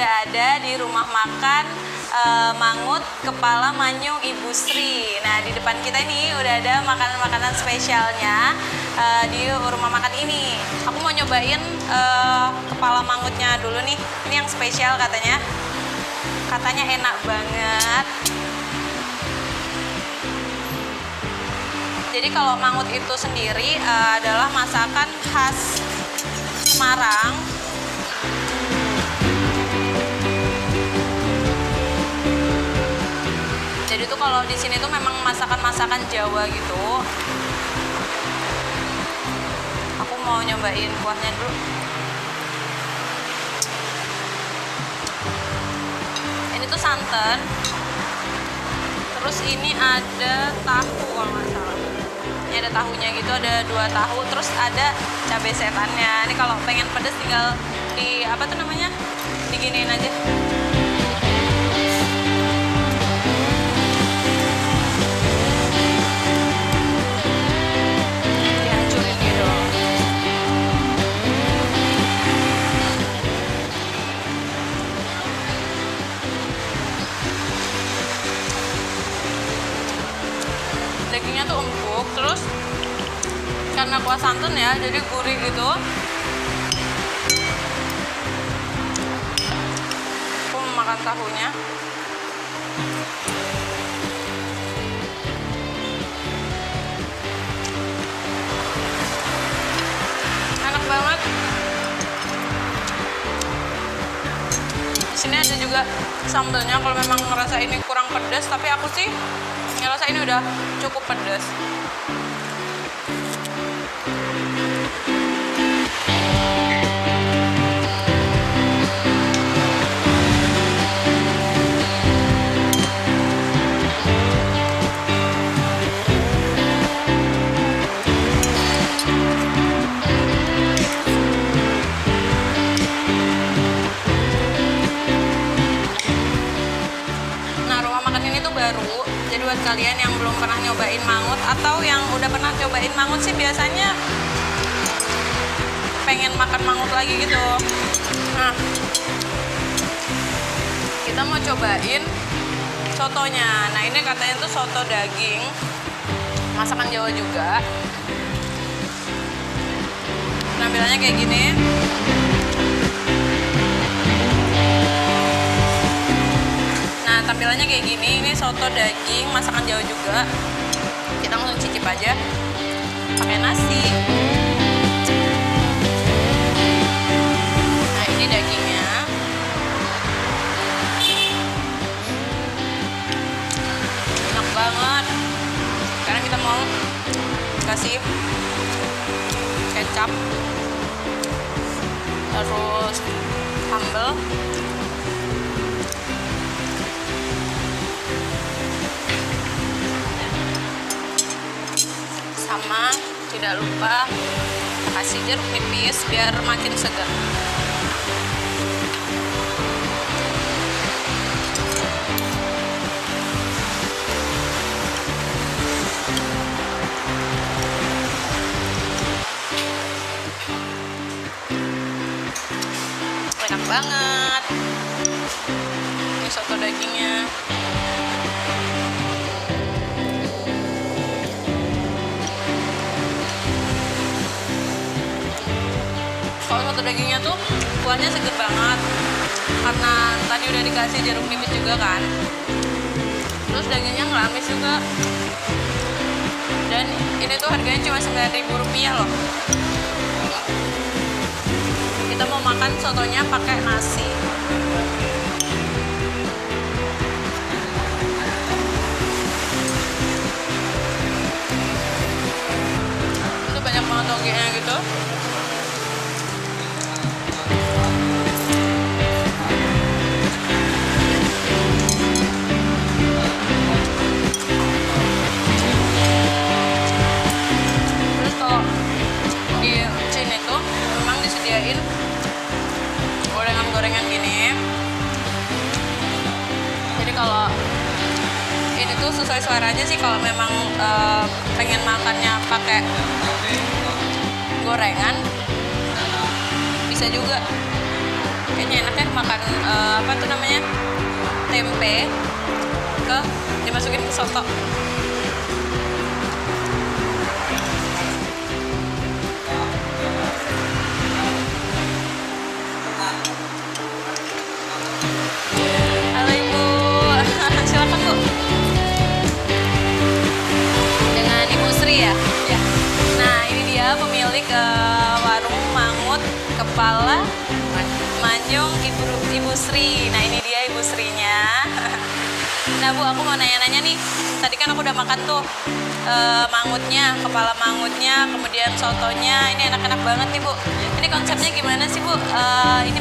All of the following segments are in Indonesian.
udah ada di rumah makan Mangut Kepala Manyung Ibu Sri. Nah, di depan kita ini udah ada makanan-makanan spesialnya di rumah makan ini. Aku mau nyobain kepala mangutnya dulu nih. Ini yang spesial katanya. Katanya enak banget. Jadi kalau mangut itu sendiri adalah masakan khas Semarang. Jadi tuh kalau di sini tuh memang masakan-masakan Jawa gitu. Aku mau nyobain kuahnya dulu. Ini tuh santan. Terus ini ada tahu kalau nggak salah. Ini ada tahunya gitu, ada 2 tahu. Terus ada cabai setannya. Ini kalau pengen pedes tinggal di apa tuh namanya? Diginiin aja. Dagingnya tuh empuk, terus karena kuah santan ya, jadi gurih gitu. Aku mau makan tahunya. Enak banget. Di sini ada juga sambelnya kalau memang ngerasa ini kurang pedas, tapi aku sih ngerasa ini udah cukup pedas. Nah, rumah makan ini tuh baru. Jadi buat kalian yang belum pernah nyobain mangut atau yang udah pernah cobain mangut sih biasanya pengen makan mangut lagi gitu. Nah, kita mau cobain sotonya. Nah, ini katanya tuh soto daging, masakan Jawa juga. Penampilannya kayak gini. Tampilannya kayak gini, ini soto daging masakan Jawa juga. Kita langsung cicip aja pakai nasi. Nah, ini dagingnya. Enak banget. Sekarang kita mau kasih kecap, terus sambal. Sama tidak lupa kasih jeruk nipis biar makin segar. Enak banget. Ini soto dagingnya. Kalau soto dagingnya tuh kuahnya seger banget karena tadi udah dikasih jeruk nipis juga kan. Terus dagingnya nggak amis juga. Dan ini tuh harganya cuma Rp9.000 loh. Kita mau makan sotonya pakai nasi. Itu banyak banget togenya gitu. Gorengan gini. Jadi kalau ini tuh sesuai suaranya sih kalau memang pengen makannya pakai gorengan bisa juga. Kayaknya enaknya makan apa tuh namanya, tempe dimasukin ke soto. Halo Ibu, silakan Bu. Dengan Ibu Sri ya? Ya. Nah ini dia pemilik warung mangut kepala manyung Ibu Sri. Nah ini dia Ibu Srinya. Nah Bu, aku mau nanya-nanya nih. Tadi kan aku udah makan tuh mangutnya, kepala mangutnya, kemudian sotonya. Ini enak-enak banget nih Bu. Ini konsepnya gimana sih Bu? Ini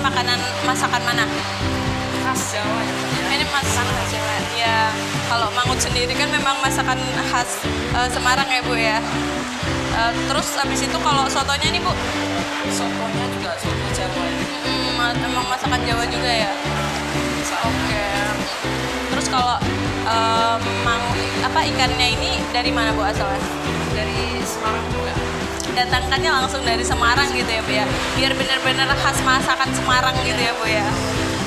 masakan mana? Khas Jawa ya. Ini masakan khas Jawa. Ya, kalau mangut sendiri kan memang masakan khas Semarang ya Bu ya. Terus abis itu kalau sotonya nih Bu? Sotonya juga soto Jawa ya. Memang masakan Jawa juga ya. Oke. Terus kalau ikannya ini dari mana Bu asalnya? Dari Semarang juga. Datangkannya langsung dari Semarang gitu ya Bu ya. Biar bener-bener khas masakan Semarang gitu ya Bu ya.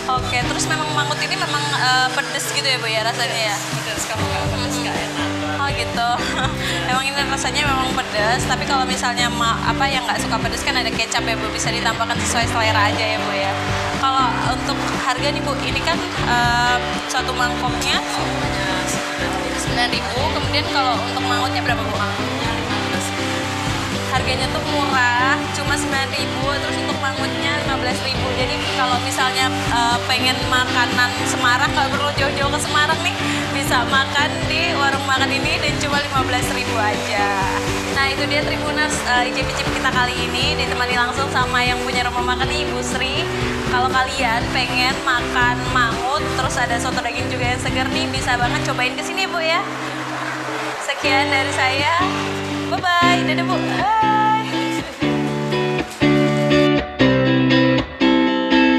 Oke, terus memang mangut ini memang pedes gitu ya Bu ya rasanya ya? Pedas, kalau nggak pedas nggak enak. Oh gitu. Emang ini rasanya memang pedas, tapi kalau misalnya yang nggak suka pedas kan ada kecap ya Bu, bisa ditambahkan sesuai selera aja ya Bu ya. Kalau untuk harga nih Bu, ini kan satu mangkoknya Sotonya 9.000, kemudian kalau untuk mangutnya berapa Bu? Mangkoknya 15.000. Harganya tuh murah, cuma 9.000, terus untuk mangutnya 15.000. Jadi kalau misalnya pengen makanan Semarang, nggak perlu jauh-jauh ke Semarang nih, bisa makan di warung makan ini dan cuma 15.000 aja. Nah itu dia Tribuners, icip-icip kita kali ini ditemani langsung sama yang punya rumah makan Ibu Sri. Kalau kalian pengen makan mangut, terus ada soto daging juga yang segar nih, bisa banget cobain kesini Bu ya. Sekian dari saya. Bye-bye. Dadah Bu. Bye.